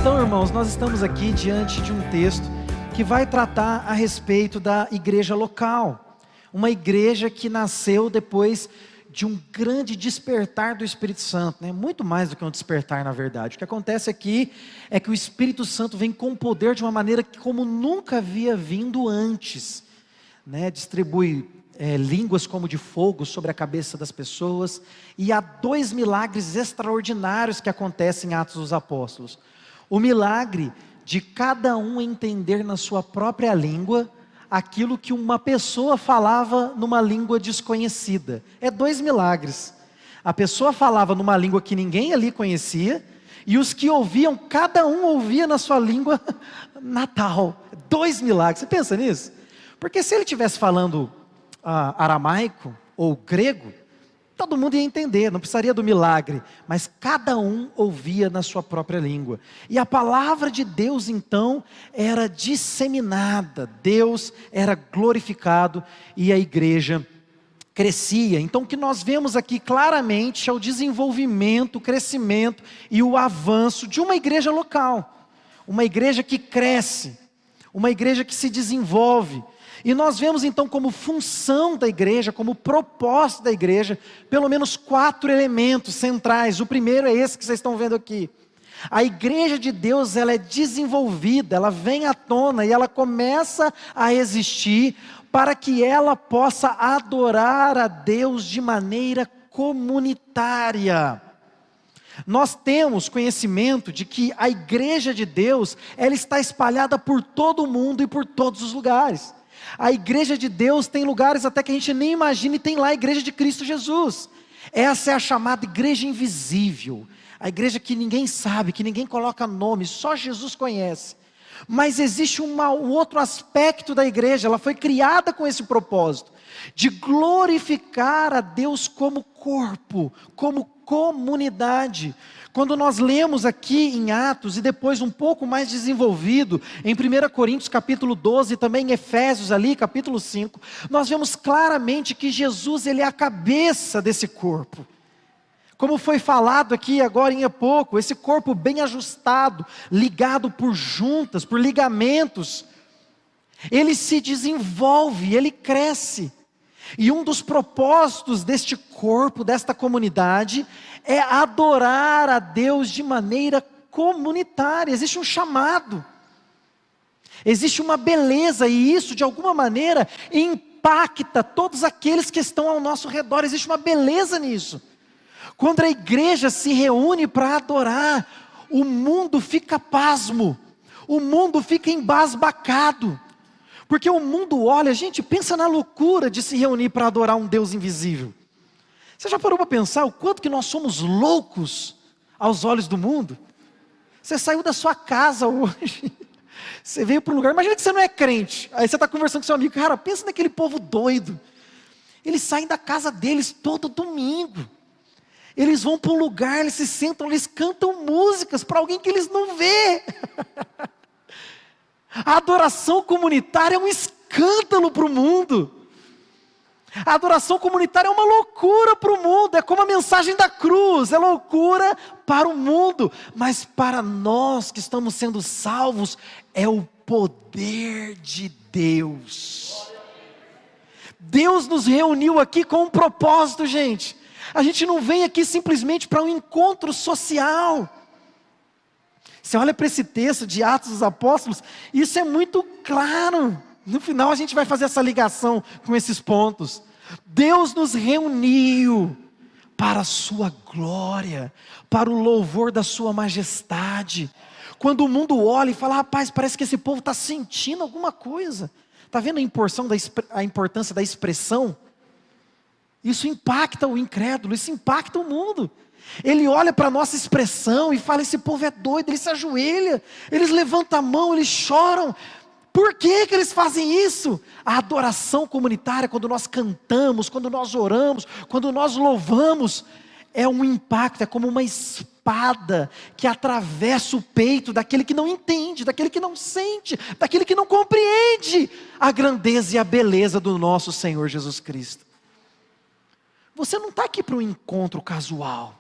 Então, irmãos, nós estamos aqui diante de um texto que vai tratar a respeito da igreja local. Uma igreja que nasceu depois de um grande despertar do Espírito Santo, né? Muito mais do que um despertar, na verdade. O que acontece aqui é que o Espírito Santo vem com poder de uma maneira que como nunca havia vindo antes, né? Distribui línguas como de fogo sobre a cabeça das pessoas, e há 2 milagres extraordinários que acontecem em Atos dos Apóstolos. O milagre de cada um entender na sua própria língua aquilo que uma pessoa falava numa língua desconhecida. 2 milagres. A pessoa falava numa língua que ninguém ali conhecia, e os que ouviam, cada um ouvia na sua língua natal. 2 milagres. Você pensa nisso? Porque se ele estivesse falando aramaico ou grego, todo mundo ia entender, não precisaria do milagre, mas cada um ouvia na sua própria língua, e a palavra de Deus então era disseminada, Deus era glorificado, e a igreja crescia. Então o que nós vemos aqui claramente é o desenvolvimento, o crescimento e o avanço de uma igreja local, uma igreja que cresce, uma igreja que se desenvolve. E nós vemos então como função da igreja, como propósito da igreja, pelo menos 4 elementos centrais. O primeiro é esse que vocês estão vendo aqui. A igreja de Deus, ela é desenvolvida, ela vem à tona e ela começa a existir para que ela possa adorar a Deus de maneira comunitária. Nós temos conhecimento de que a igreja de Deus, ela está espalhada por todo o mundo e por todos os lugares. A igreja de Deus tem lugares até que a gente nem imagina, e tem lá a igreja de Cristo Jesus. Essa é a chamada igreja invisível, a igreja que ninguém sabe, que ninguém coloca nome, só Jesus conhece. Mas existe um outro aspecto da igreja, ela foi criada com esse propósito, de glorificar a Deus como corpo, como comunidade. Quando nós lemos aqui em Atos, e depois um pouco mais desenvolvido, em 1 Coríntios capítulo 12, e também em Efésios ali, capítulo 5, nós vemos claramente que Jesus, ele é a cabeça desse corpo. Como foi falado aqui agora em pouco, esse corpo bem ajustado, ligado por juntas, por ligamentos, ele se desenvolve, ele cresce. E um dos propósitos deste corpo, desta comunidade, é adorar a Deus de maneira comunitária. Existe um chamado, existe uma beleza, e isso de alguma maneira impacta todos aqueles que estão ao nosso redor. Existe uma beleza nisso. Quando a igreja se reúne para adorar, o mundo fica pasmo, o mundo fica embasbacado. Porque o mundo olha, gente, pensa na loucura de se reunir para adorar um Deus invisível. Você já parou para pensar o quanto que nós somos loucos aos olhos do mundo? Você saiu da sua casa hoje, você veio para um lugar, imagina que você não é crente, aí você está conversando com seu amigo, cara, pensa naquele povo doido, eles saem da casa deles todo domingo, eles vão para um lugar, eles se sentam, eles cantam músicas para alguém que eles não vê. A adoração comunitária é um escândalo para o mundo. A adoração comunitária é uma loucura para o mundo. É como a mensagem da cruz, é loucura para o mundo. Mas para nós que estamos sendo salvos, é o poder de Deus. Deus nos reuniu aqui com um propósito, gente. A gente não vem aqui simplesmente para um encontro social. Você olha para esse texto de Atos dos Apóstolos, isso é muito claro. No final a gente vai fazer essa ligação com esses pontos. Deus nos reuniu para a sua glória, para o louvor da sua majestade. Quando o mundo olha e fala, rapaz, parece que esse povo está sentindo alguma coisa. Está vendo a importância da expressão? Isso impacta o incrédulo, isso impacta o mundo. Ele olha para a nossa expressão e fala, esse povo é doido, ele se ajoelha, eles levantam a mão, eles choram. Por que que eles fazem isso? A adoração comunitária, quando nós cantamos, quando nós oramos, quando nós louvamos, é um impacto, é como uma espada que atravessa o peito daquele que não entende, daquele que não sente, daquele que não compreende a grandeza e a beleza do nosso Senhor Jesus Cristo. Você não está aqui para um encontro casual.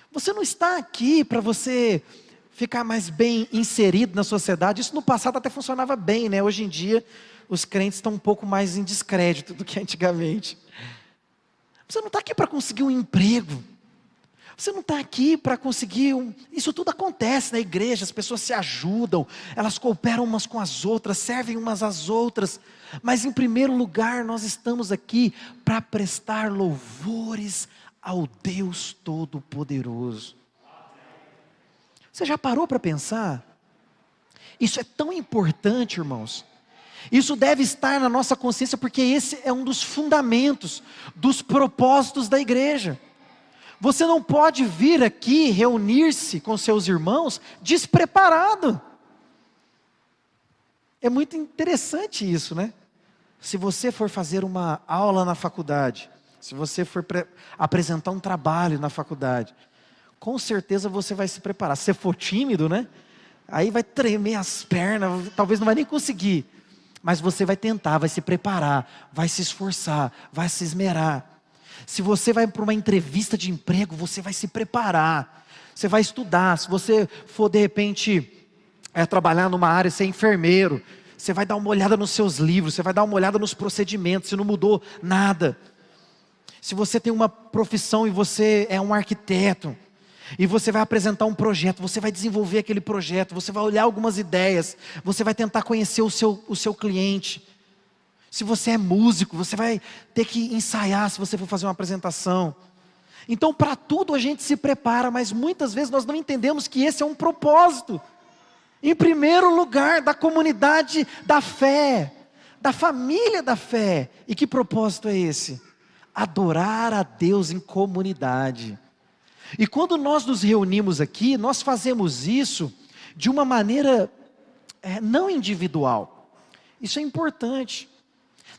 Você não está aqui para você ficar mais bem inserido na sociedade. Isso no passado até funcionava bem, né? Hoje em dia, os crentes estão um pouco mais em descrédito do que antigamente. Você não está aqui para conseguir um emprego. Você não está aqui para conseguir Isso tudo acontece na igreja, as pessoas se ajudam, elas cooperam umas com as outras, servem umas às outras. Mas em primeiro lugar, nós estamos aqui para prestar louvores ao Deus Todo-Poderoso. Você já parou para pensar? Isso é tão importante, irmãos. Isso deve estar na nossa consciência, porque esse é um dos fundamentos, dos propósitos da igreja. Você não pode vir aqui reunir-se com seus irmãos despreparado. É muito interessante isso, né? Se você for fazer uma aula na faculdade, se você for apresentar um trabalho na faculdade, com certeza você vai se preparar. Se você for tímido, né? Aí vai tremer as pernas, talvez não vai nem conseguir. Mas você vai tentar, vai se preparar, vai se esforçar, vai se esmerar. Se você vai para uma entrevista de emprego, você vai se preparar, você vai estudar. Se você for de repente trabalhar numa área, ser enfermeiro, você vai dar uma olhada nos seus livros, você vai dar uma olhada nos procedimentos, se não mudou nada. Se você tem uma profissão e você é um arquiteto, e você vai apresentar um projeto, você vai desenvolver aquele projeto, você vai olhar algumas ideias, você vai tentar conhecer o seu cliente. Se você é músico, você vai ter que ensaiar se você for fazer uma apresentação. Então, para tudo a gente se prepara, mas muitas vezes nós não entendemos que esse é um propósito. Em primeiro lugar, da comunidade da fé, da família da fé. E que propósito é esse? Adorar a Deus em comunidade. E quando nós nos reunimos aqui, nós fazemos isso de uma maneira não individual. Isso é importante.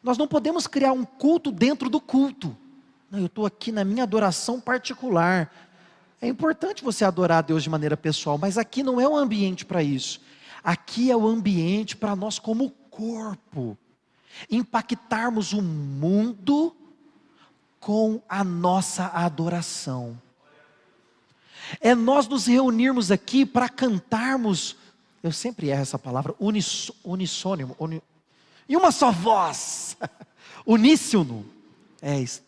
Nós não podemos criar um culto dentro do culto. Não, eu estou aqui na minha adoração particular. É importante você adorar a Deus de maneira pessoal, mas aqui não é um ambiente para isso. Aqui é o ambiente para nós como corpo impactarmos o mundo com a nossa adoração. É nós nos reunirmos aqui para cantarmos, eu sempre erro essa palavra, unissônimo, em uma só voz, uníssono. É isso.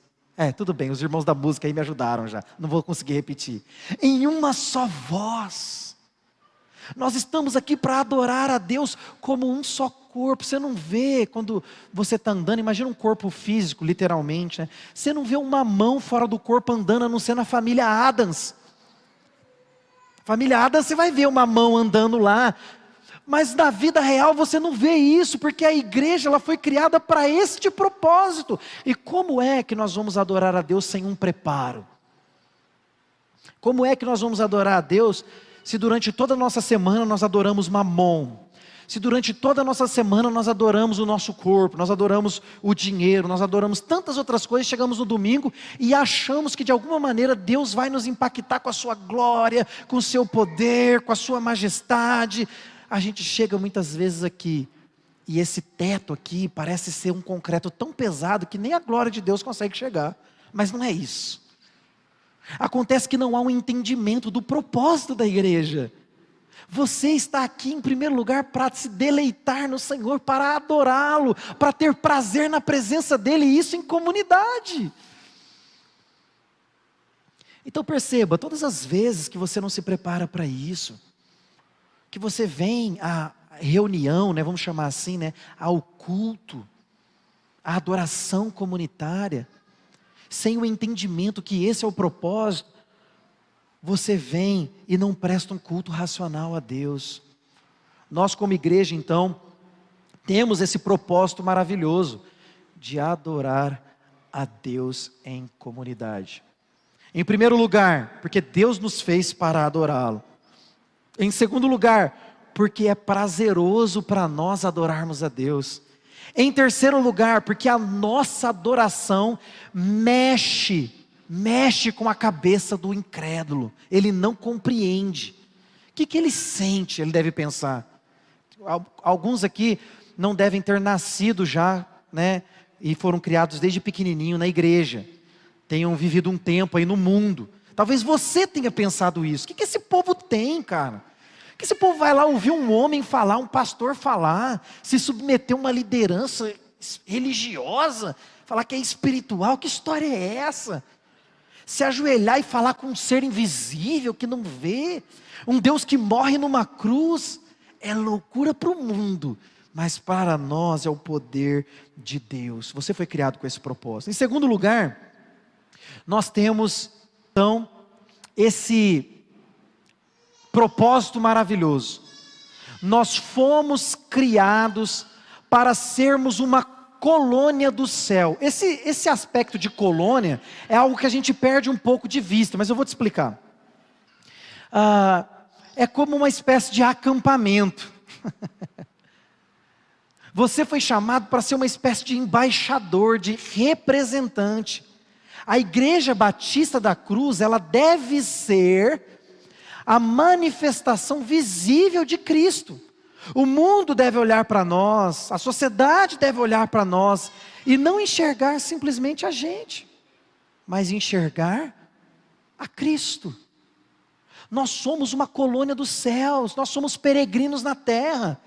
Tudo bem, os irmãos da música aí me ajudaram já, não vou conseguir repetir. Em uma só voz. Nós estamos aqui para adorar a Deus como um só corpo. Você não vê quando você está andando, imagina um corpo físico, literalmente, né? Você não vê uma mão fora do corpo andando, a não ser na família Adams. Família Adams, você vai ver uma mão andando lá. Mas na vida real você não vê isso, porque a igreja ela foi criada para este propósito. E como é que nós vamos adorar a Deus sem um preparo? Como é que nós vamos adorar a Deus se durante toda a nossa semana nós adoramos Mamon? Se durante toda a nossa semana nós adoramos o nosso corpo, nós adoramos o dinheiro, nós adoramos tantas outras coisas, chegamos no domingo e achamos que de alguma maneira Deus vai nos impactar com a sua glória, com o seu poder, com a sua majestade. A gente chega muitas vezes aqui, e esse teto aqui parece ser um concreto tão pesado que nem a glória de Deus consegue chegar. Mas não é isso. Acontece que não há um entendimento do propósito da igreja. Você está aqui em primeiro lugar para se deleitar no Senhor, para adorá-lo, para ter prazer na presença dEle, e isso em comunidade. Então perceba, todas as vezes que você não se prepara para isso, que você vem à reunião, né, vamos chamar assim, né, ao culto, à adoração comunitária, sem o entendimento que esse é o propósito, você vem e não presta um culto racional a Deus. Nós como igreja então, temos esse propósito maravilhoso, de adorar a Deus em comunidade. Em primeiro lugar, porque Deus nos fez para adorá-lo. Em segundo lugar, porque é prazeroso para nós adorarmos a Deus. Em terceiro lugar, porque a nossa adoração mexe com a cabeça do incrédulo. Ele não compreende. O que ele sente, ele deve pensar. Alguns aqui não devem ter nascido já, né? E foram criados desde pequenininho na igreja. Tenham vivido um tempo aí no mundo. Talvez você tenha pensado isso. O que esse povo tem, cara? que esse povo vai lá ouvir um homem falar, um pastor falar, se submeter a uma liderança religiosa, falar que é espiritual? Que história é essa? Se ajoelhar e falar com um ser invisível que não vê, um Deus que morre numa cruz, é loucura para o mundo, mas para nós é o poder de Deus. Você foi criado com esse propósito. Em segundo lugar, nós temos então esse propósito maravilhoso. Nós fomos criados para sermos uma colônia do céu. Esse aspecto de colônia é algo que a gente perde um pouco de vista, mas eu vou te explicar. É como uma espécie de acampamento. Você foi chamado para ser uma espécie de embaixador, de representante. A Igreja Batista da Cruz, ela deve ser a manifestação visível de Cristo. O mundo deve olhar para nós, a sociedade deve olhar para nós, e não enxergar simplesmente a gente, mas enxergar a Cristo. Nós somos uma colônia dos céus, nós somos peregrinos na terra.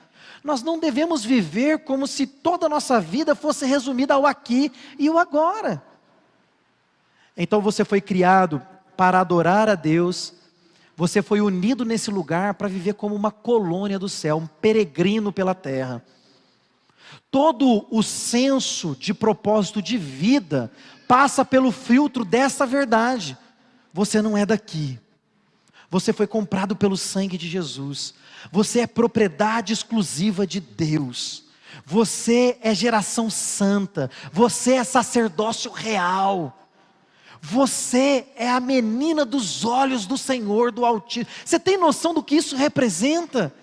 Nós não devemos viver como se toda a nossa vida fosse resumida ao aqui e o agora. Então você foi criado para adorar a Deus, você foi unido nesse lugar para viver como uma colônia do céu, um peregrino pela terra. Todo o senso de propósito de vida passa pelo filtro dessa verdade. Você não é daqui. Você foi comprado pelo sangue de Jesus. Você é propriedade exclusiva de Deus. Você é geração santa. Você é sacerdócio real. Você é a menina dos olhos do Senhor, do Altíssimo. Você tem noção do que isso representa?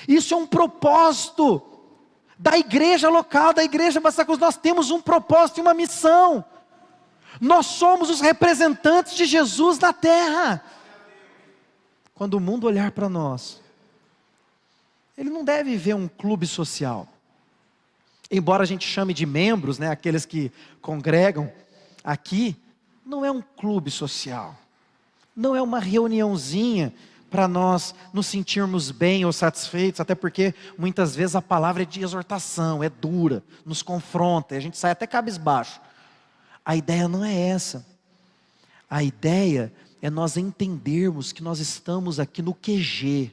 Isso é um propósito da igreja local, da igreja Batista da Cruz. Nós temos um propósito e uma missão. Nós somos os representantes de Jesus na terra. Quando o mundo olhar para nós, ele não deve ver um clube social. Embora a gente chame de membros, né, aqueles que congregam aqui, não é um clube social. Não é uma reuniãozinha para nós nos sentirmos bem ou satisfeitos, até porque muitas vezes a palavra é de exortação, é dura, nos confronta, e a gente sai até cabisbaixo. A ideia não é essa. A ideia é nós entendermos que nós estamos aqui no QG,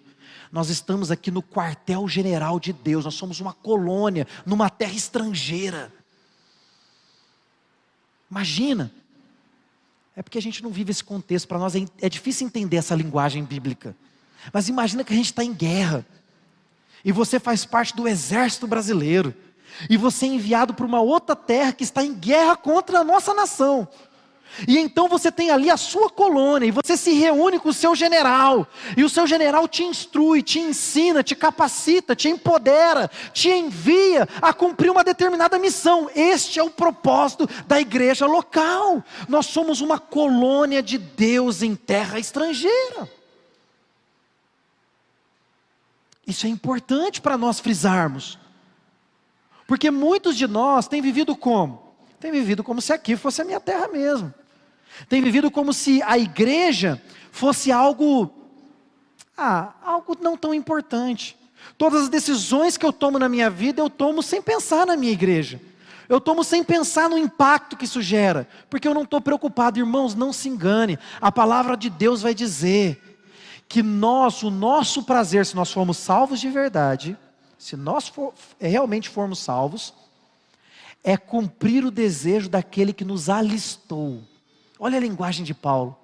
nós estamos aqui no quartel-general de Deus, nós somos uma colônia, numa terra estrangeira. Imagina, é porque a gente não vive esse contexto, para nós é difícil entender essa linguagem bíblica, mas imagina que a gente está em guerra, e você faz parte do exército brasileiro, e você é enviado para uma outra terra que está em guerra contra a nossa nação, e então você tem ali a sua colônia, e você se reúne com o seu general, e o seu general te instrui, te ensina, te capacita, te empodera, te envia a cumprir uma determinada missão. Este é o propósito da igreja local. Nós somos uma colônia de Deus em terra estrangeira. Isso é importante para nós frisarmos, porque muitos de nós têm vivido como? Têm vivido como se aqui fosse a minha terra mesmo. Tem vivido como se a igreja fosse algo não tão importante. Todas as decisões que eu tomo na minha vida, eu tomo sem pensar na minha igreja. Eu tomo sem pensar no impacto que isso gera, porque eu não estou preocupado. Irmãos, não se engane, a palavra de Deus vai dizer que o nosso prazer, se nós formos salvos de verdade, se nós realmente formos salvos, é cumprir o desejo daquele que nos alistou. Olha a linguagem de Paulo.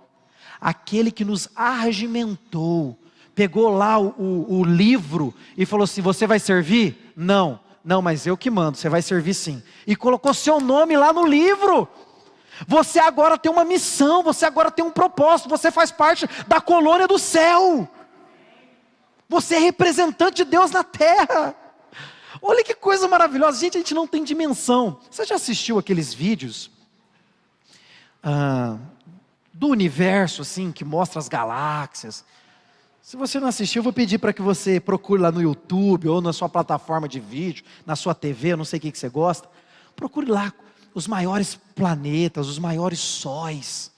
Aquele que nos arregimentou, pegou lá o livro e falou assim: você vai servir? Não, mas eu que mando, você vai servir sim. E colocou seu nome lá no livro. Você agora tem uma missão, você agora tem um propósito, você faz parte da colônia do céu. Você é representante de Deus na terra. Olha que coisa maravilhosa, gente, a gente não tem dimensão. Você já assistiu aqueles vídeos do universo, assim, que mostra as galáxias? Se você não assistiu, eu vou pedir para que você procure lá no YouTube, ou na sua plataforma de vídeo, na sua TV, eu não sei o que você gosta. Procure lá os maiores planetas, os maiores sóis,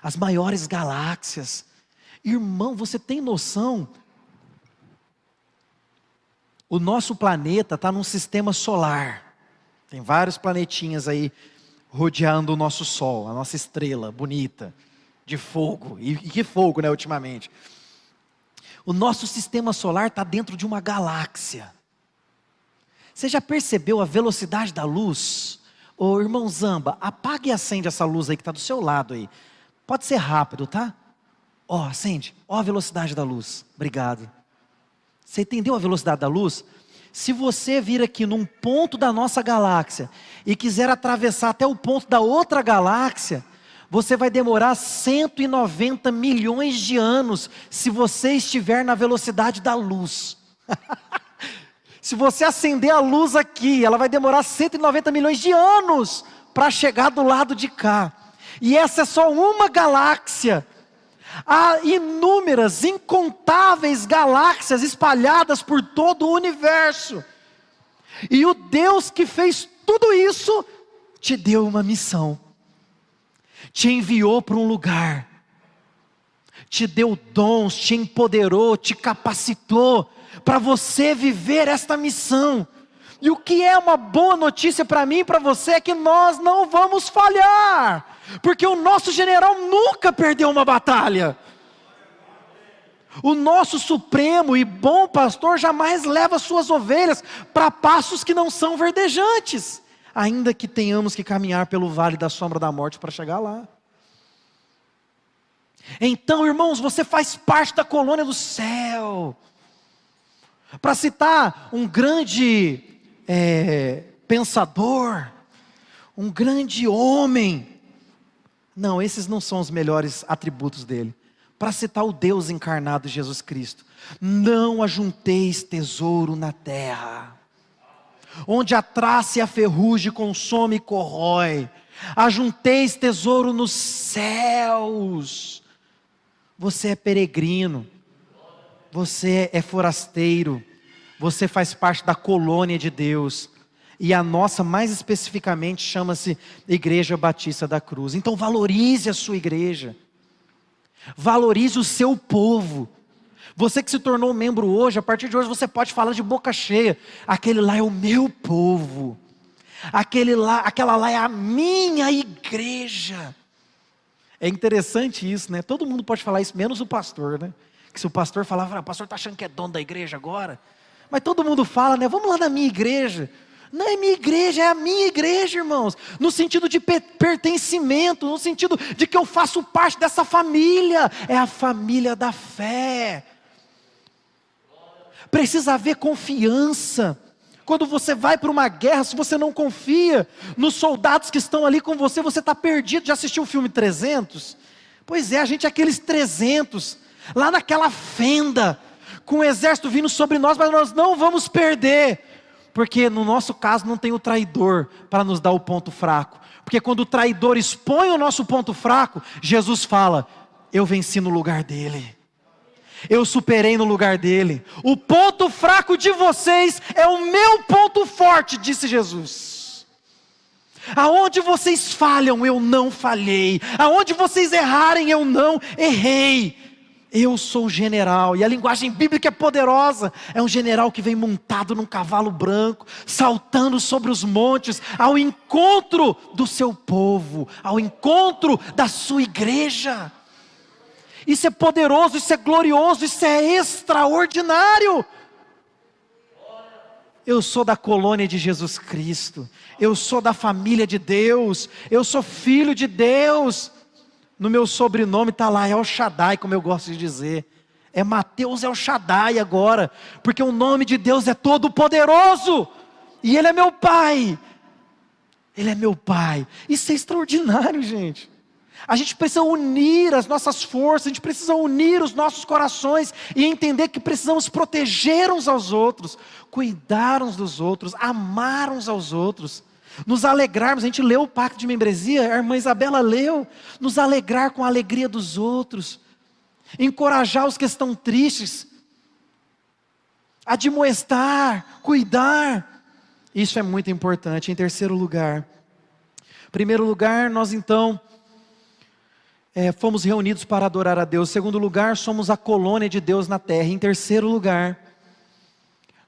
as maiores galáxias. Irmão, você tem noção O nosso planeta está num sistema solar. Tem vários planetinhas aí rodeando o nosso Sol, a nossa estrela bonita, de fogo. E que fogo, né, ultimamente. O nosso sistema solar está dentro de uma galáxia. Você já percebeu a velocidade da luz? Ô irmão Zamba, apaga e acende essa luz aí que está do seu lado aí. Pode ser rápido, tá? Ó, acende. Ó a velocidade da luz. Obrigado. Você entendeu a velocidade da luz? Se você vir aqui num ponto da nossa galáxia e quiser atravessar até o ponto da outra galáxia, você vai demorar 190 milhões de anos se você estiver na velocidade da luz. Se você acender a luz aqui, ela vai demorar 190 milhões de anos para chegar do lado de cá. E essa é só uma galáxia. Há inúmeras, incontáveis galáxias espalhadas por todo o universo. E o Deus que fez tudo isso, te deu uma missão. Te enviou para um lugar. Te deu dons, te empoderou, te capacitou para você viver esta missão. E o que é uma boa notícia para mim e para você é que nós não vamos falhar. Porque o nosso general nunca perdeu uma batalha. O nosso supremo e bom pastor jamais leva suas ovelhas para pastos que não são verdejantes. Ainda que tenhamos que caminhar pelo vale da sombra da morte para chegar lá. Então, irmãos, você faz parte da colônia do céu. Para citar um grande pensador, um grande homem. Não, esses não são os melhores atributos dele. Para citar o Deus encarnado, Jesus Cristo. Não ajunteis tesouro na terra, onde a traça e a ferrugem consome e corrói. Ajunteis tesouro nos céus. Você é peregrino. Você é forasteiro. Você faz parte da colônia de Deus. E a nossa, mais especificamente, chama-se Igreja Batista da Cruz. Então valorize a sua igreja. Valorize o seu povo. Você que se tornou membro hoje, a partir de hoje você pode falar de boca cheia. Aquele lá é o meu povo. Aquela lá é a minha igreja. É interessante isso, né? Todo mundo pode falar isso, menos o pastor, né? Que se o pastor falava, o pastor está achando que é dono da igreja agora. Mas todo mundo fala, né? Vamos lá na minha igreja. Não é minha igreja, é a minha igreja, irmãos. No sentido de pertencimento, no sentido de que eu faço parte dessa família. É a família da fé. Precisa haver confiança. Quando você vai para uma guerra, se você não confia nos soldados que estão ali com você, você está perdido. Já assistiu o filme 300? Pois é, a gente é aqueles 300, lá naquela fenda, com o exército vindo sobre nós, mas nós não vamos perder. Porque no nosso caso não tem o traidor para nos dar o ponto fraco. Porque quando o traidor expõe o nosso ponto fraco, Jesus fala, eu venci no lugar dele. Eu superei no lugar dele. O ponto fraco de vocês é o meu ponto forte, disse Jesus. Aonde vocês falham, eu não falhei. Aonde vocês errarem, eu não errei. Eu sou o general, e a linguagem bíblica é poderosa. É um general que vem montado num cavalo branco, saltando sobre os montes, ao encontro do seu povo, ao encontro da sua igreja. Isso é poderoso, isso é glorioso, isso é extraordinário. Eu sou da colônia de Jesus Cristo, eu sou da família de Deus, eu sou filho de Deus. No meu sobrenome está lá El Shaddai, como eu gosto de dizer. É Mateus El Shaddai agora, porque o nome de Deus é todo poderoso, e Ele é meu Pai. Ele é meu Pai. Isso é extraordinário, gente. A gente precisa unir as nossas forças, a gente precisa unir os nossos corações e entender que precisamos proteger uns aos outros, cuidar uns dos outros, amar uns aos outros, nos alegrarmos. A gente leu o pacto de membresia, a irmã Isabela leu, nos alegrar com a alegria dos outros, encorajar os que estão tristes, admoestar, cuidar. Isso é muito importante. Em terceiro lugar, nós então fomos reunidos para adorar a Deus. Em segundo lugar, somos a colônia de Deus na terra. Em terceiro lugar,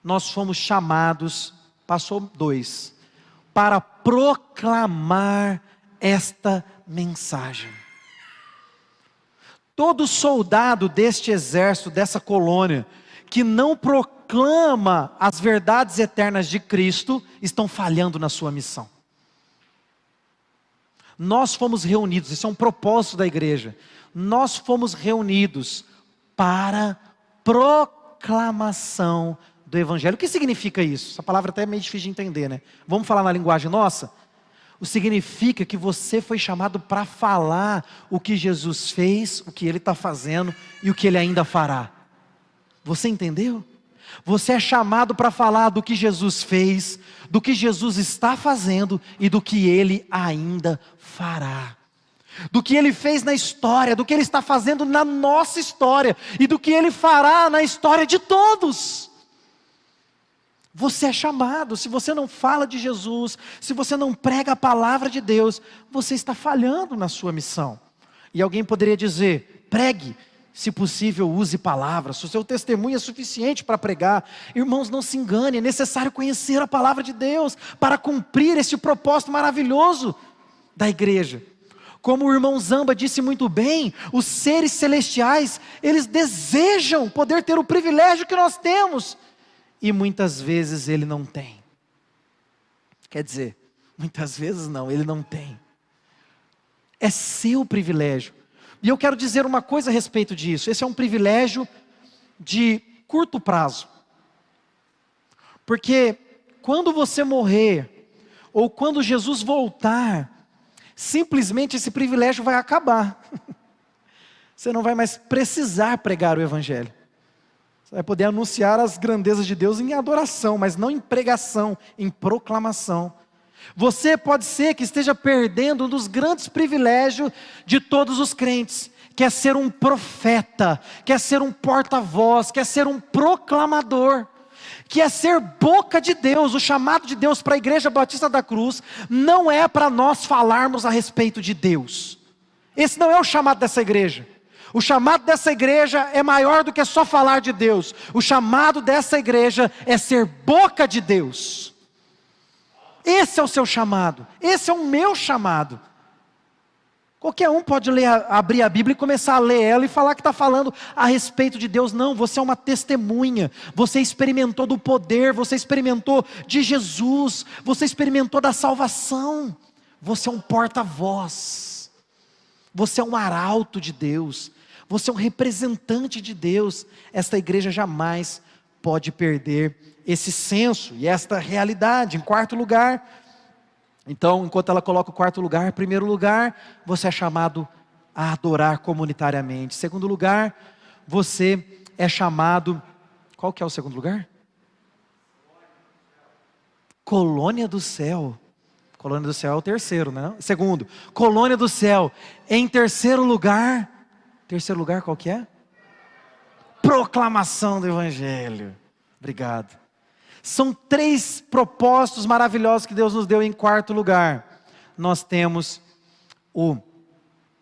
nós fomos chamados, passou 2, para proclamar esta mensagem. Todo soldado deste exército, dessa colônia, que não proclama as verdades eternas de Cristo, estão falhando na sua missão. Nós fomos reunidos, isso é um propósito da igreja, nós fomos reunidos para proclamação do Evangelho. O que significa isso? Essa palavra até é meio difícil de entender, né? Vamos falar na linguagem nossa? O significa que você foi chamado para falar o que Jesus fez, o que Ele está fazendo e o que Ele ainda fará. Você entendeu? Você é chamado para falar do que Jesus fez, do que Jesus está fazendo e do que Ele ainda fará. Do que Ele fez na história, do que Ele está fazendo na nossa história e do que Ele fará na história de todos. Você é chamado. Se você não fala de Jesus, se você não prega a palavra de Deus, você está falhando na sua missão. E alguém poderia dizer: pregue, se possível use palavras, se o seu testemunho é suficiente para pregar. Irmãos, não se engane, é necessário conhecer a palavra de Deus para cumprir esse propósito maravilhoso da igreja. Como o irmão Zamba disse muito bem, os seres celestiais, eles desejam poder ter o privilégio que nós temos, e muitas vezes ele não tem. Quer dizer, muitas vezes não, ele não tem. É seu privilégio. E eu quero dizer uma coisa a respeito disso. Esse é um privilégio de curto prazo. Porque quando você morrer, ou quando Jesus voltar, simplesmente esse privilégio vai acabar. Você não vai mais precisar pregar o Evangelho. Você vai poder anunciar as grandezas de Deus em adoração, mas não em pregação, em proclamação. Você pode ser que esteja perdendo um dos grandes privilégios de todos os crentes, que é ser um profeta, que é ser um porta-voz, que é ser um proclamador, que é ser boca de Deus. O chamado de Deus para a Igreja Batista da Cruz não é para nós falarmos a respeito de Deus. Esse não é o chamado dessa igreja. O chamado dessa igreja é maior do que só falar de Deus. O chamado dessa igreja é ser boca de Deus. Esse é o seu chamado. Esse é o meu chamado. Qualquer um pode abrir a Bíblia e começar a ler ela e falar que está falando a respeito de Deus. Não, você é uma testemunha. Você experimentou do poder, você experimentou de Jesus, você experimentou da salvação. Você é um porta-voz. Você é um arauto de Deus. Você é um representante de Deus. Esta igreja jamais pode perder esse senso e esta realidade. Em quarto lugar, então, enquanto ela coloca o quarto lugar, em primeiro lugar, você é chamado a adorar comunitariamente. Em segundo lugar, você é chamado, qual que é o segundo lugar? Colônia do céu. Colônia do céu é o terceiro, né? Segundo, colônia do céu. Em terceiro lugar qual que é? Proclamação do Evangelho. Obrigado. São 3 propósitos maravilhosos que Deus nos deu. Em quarto lugar, nós temos o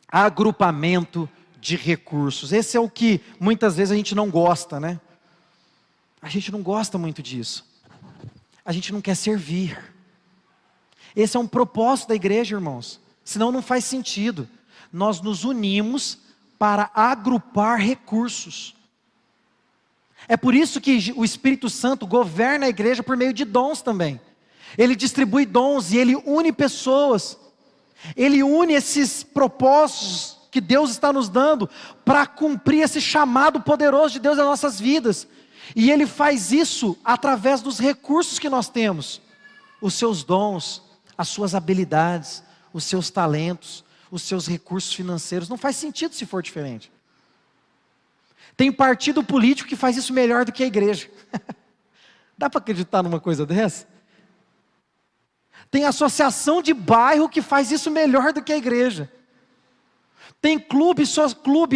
agrupamento de recursos. Esse é o que muitas vezes a gente não gosta, né? A gente não gosta muito disso. A gente não quer servir. Esse é um propósito da igreja, irmãos. Senão não faz sentido. Nós nos unimos para agrupar recursos. É por isso que o Espírito Santo governa a igreja por meio de dons também. Ele distribui dons e ele une pessoas. Ele une esses propósitos que Deus está nos dando para cumprir esse chamado poderoso de Deus nas nossas vidas. E Ele faz isso através dos recursos que nós temos. Os seus dons, as suas habilidades, os seus talentos, os seus recursos financeiros. Não faz sentido se for diferente. Tem partido político que faz isso melhor do que a igreja. Dá para acreditar numa coisa dessa? Tem associação de bairro que faz isso melhor do que a igreja. Tem clube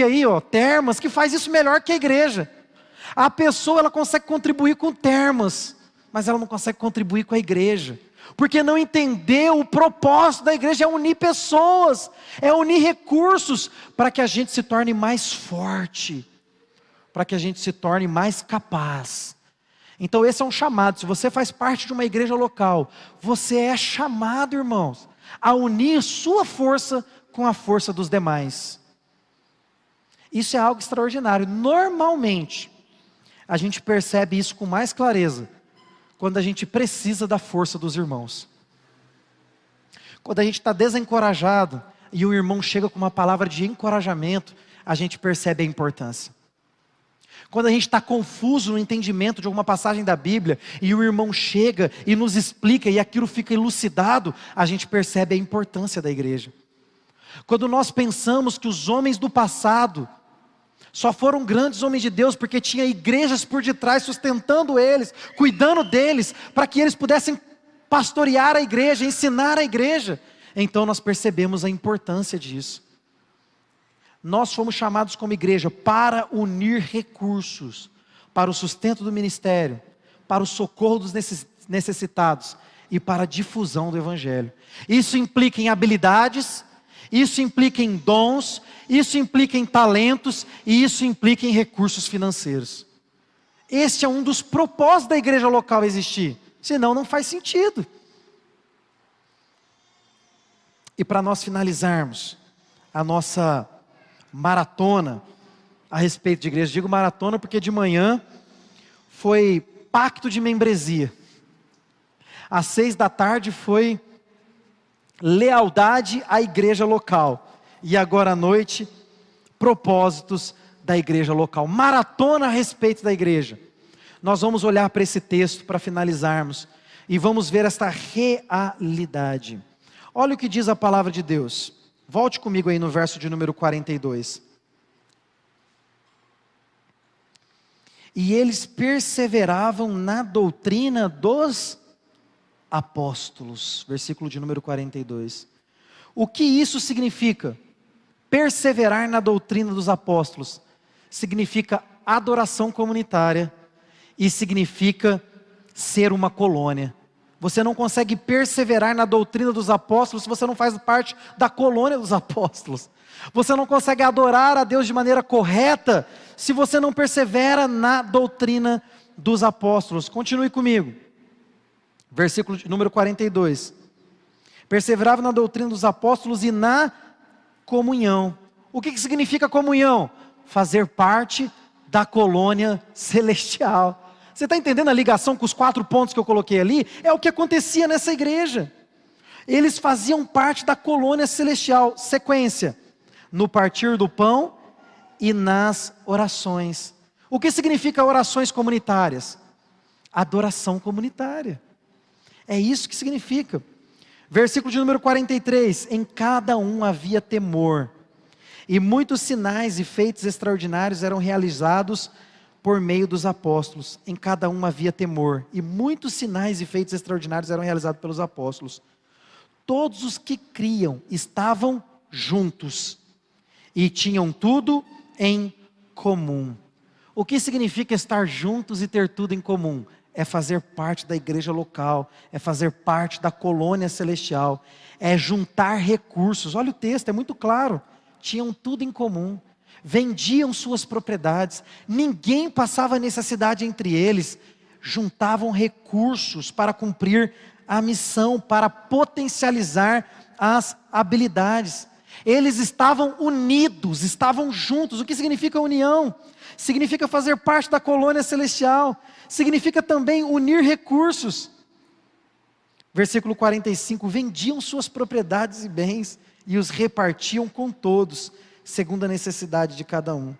aí, termas, que faz isso melhor que a igreja. A pessoa, ela consegue contribuir com termas, mas ela não consegue contribuir com a igreja. Porque não entendeu o propósito da igreja é unir pessoas, é unir recursos, para que a gente se torne mais forte, para que a gente se torne mais capaz. Então esse é um chamado. Se você faz parte de uma igreja local, você é chamado, irmãos, a unir sua força com a força dos demais. Isso é algo extraordinário. Normalmente, a gente percebe isso com mais clareza quando a gente precisa da força dos irmãos. Quando a gente está desencorajado e o irmão chega com uma palavra de encorajamento, a gente percebe a importância. Quando a gente está confuso no entendimento de alguma passagem da Bíblia e o irmão chega e nos explica e aquilo fica elucidado, a gente percebe a importância da igreja. Quando nós pensamos que os homens do passado só foram grandes homens de Deus porque tinha igrejas por detrás sustentando eles, cuidando deles, para que eles pudessem pastorear a igreja, ensinar a igreja, então nós percebemos a importância disso. Nós fomos chamados como igreja para unir recursos para o sustento do ministério, para o socorro dos necessitados e para a difusão do evangelho. Isso implica em habilidades, isso implica em dons, isso implica em talentos e isso implica em recursos financeiros. Este é um dos propósitos da igreja local existir, senão não faz sentido. E para nós finalizarmos a nossa maratona a respeito de igreja, digo maratona porque de manhã foi pacto de membresia, às 6 da tarde foi lealdade à igreja local, e agora à noite, propósitos da igreja local, maratona a respeito da igreja. Nós vamos olhar para esse texto para finalizarmos, e vamos ver esta realidade. Olha o que diz a palavra de Deus, volte comigo aí no verso de número 42. E eles perseveravam na doutrina dos apóstolos, versículo de número 42. O que isso significa? Perseverar na doutrina dos apóstolos significa adoração comunitária e significa ser uma colônia. Você não consegue perseverar na doutrina dos apóstolos se você não faz parte da colônia dos apóstolos. Você não consegue adorar a Deus de maneira correta se você não persevera na doutrina dos apóstolos. Continue comigo. Versículo de número 42. Perseverava na doutrina dos apóstolos e na comunhão. O que significa comunhão? Fazer parte da colônia celestial. Você está entendendo a ligação com os 4 pontos que eu coloquei ali? É o que acontecia nessa igreja. Eles faziam parte da colônia celestial. Sequência: no partir do pão e nas orações. O que significa orações comunitárias? Adoração comunitária. É isso que significa. Versículo de número 43. Em cada um havia temor, e muitos sinais e feitos extraordinários eram realizados por meio dos apóstolos. Em cada um havia temor, e muitos sinais e feitos extraordinários eram realizados pelos apóstolos. Todos os que criam estavam juntos, e tinham tudo em comum. O que significa estar juntos e ter tudo em comum? É fazer parte da igreja local, é fazer parte da colônia celestial, é juntar recursos. Olha o texto, é muito claro. Tinham tudo em comum, vendiam suas propriedades, ninguém passava necessidade entre eles, juntavam recursos para cumprir a missão, para potencializar as habilidades. Eles estavam unidos, estavam juntos. O que significa união? Significa fazer parte da colônia celestial, significa também unir recursos. Versículo 45, vendiam suas propriedades e bens e os repartiam com todos, segundo a necessidade de cada um.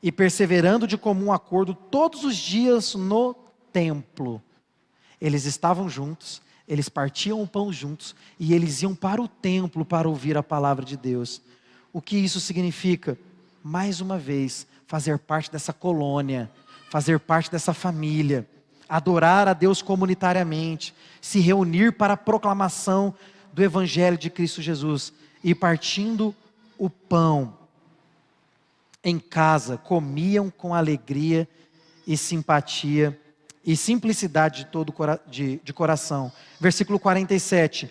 E perseverando de comum acordo todos os dias no templo. Eles estavam juntos, eles partiam o pão juntos e eles iam para o templo para ouvir a palavra de Deus. O que isso significa? Mais uma vez, fazer parte dessa colônia, fazer parte dessa família, adorar a Deus comunitariamente, se reunir para a proclamação do Evangelho de Cristo Jesus e partindo o pão em casa, comiam com alegria e simpatia e simplicidade de todo de coração. Versículo 47,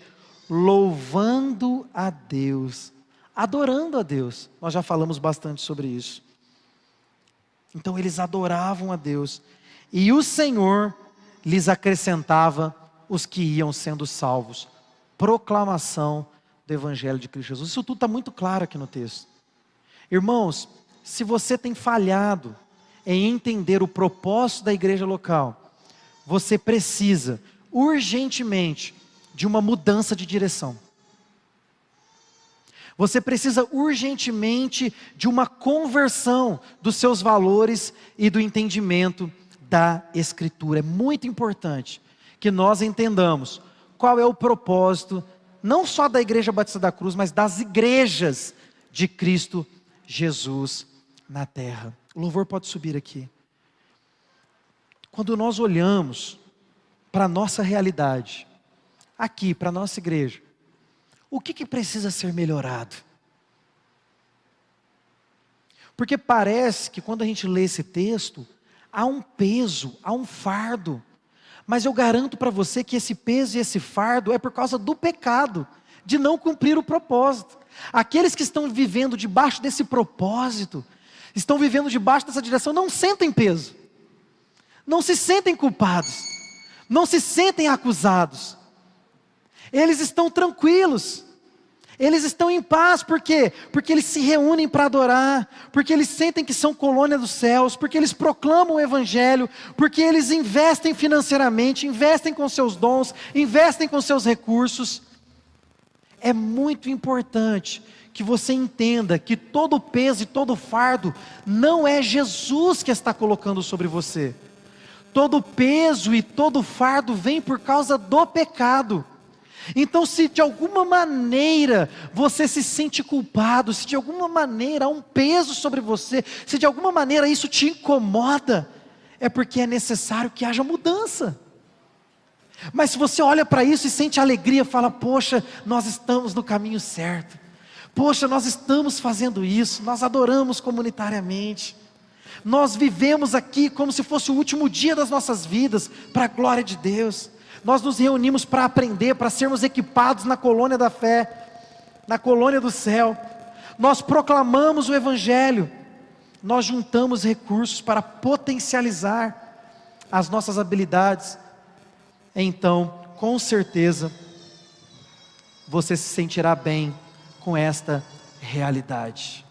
louvando a Deus, adorando a Deus. Nós já falamos bastante sobre isso. Então eles adoravam a Deus e o Senhor lhes acrescentava os que iam sendo salvos. Proclamação do Evangelho de Cristo Jesus. Isso tudo está muito claro aqui no texto. Irmãos, se você tem falhado em entender o propósito da igreja local, você precisa urgentemente de uma mudança de direção. Você precisa urgentemente de uma conversão dos seus valores e do entendimento da Escritura. É muito importante que nós entendamos qual é o propósito, não só da Igreja Batista da Cruz, mas das igrejas de Cristo Jesus na terra. O louvor pode subir aqui. Quando nós olhamos para a nossa realidade, aqui, para a nossa igreja, o que precisa ser melhorado? Porque parece que quando a gente lê esse texto, há um peso, há um fardo. Mas eu garanto para você que esse peso e esse fardo é por causa do pecado, de não cumprir o propósito. Aqueles que estão vivendo debaixo desse propósito, estão vivendo debaixo dessa direção, não sentem peso. Não se sentem culpados. Não se sentem acusados. Eles estão tranquilos. Eles estão em paz, por quê? Porque eles se reúnem para adorar, porque eles sentem que são colônia dos céus, porque eles proclamam o Evangelho, porque eles investem financeiramente, investem com seus dons, investem com seus recursos. É muito importante que você entenda que todo o peso e todo o fardo não é Jesus que está colocando sobre você. Todo o peso e todo o fardo vem por causa do pecado. Então, se de alguma maneira você se sente culpado, se de alguma maneira há um peso sobre você, se de alguma maneira isso te incomoda, é porque é necessário que haja mudança. Mas se você olha para isso e sente alegria, fala: poxa, nós estamos no caminho certo, poxa, nós estamos fazendo isso, nós adoramos comunitariamente, nós vivemos aqui como se fosse o último dia das nossas vidas, para a glória de Deus. Nós nos reunimos para aprender, para sermos equipados na colônia da fé, na colônia do céu. Nós proclamamos o Evangelho, nós juntamos recursos para potencializar as nossas habilidades. Então, com certeza, você se sentirá bem com esta realidade.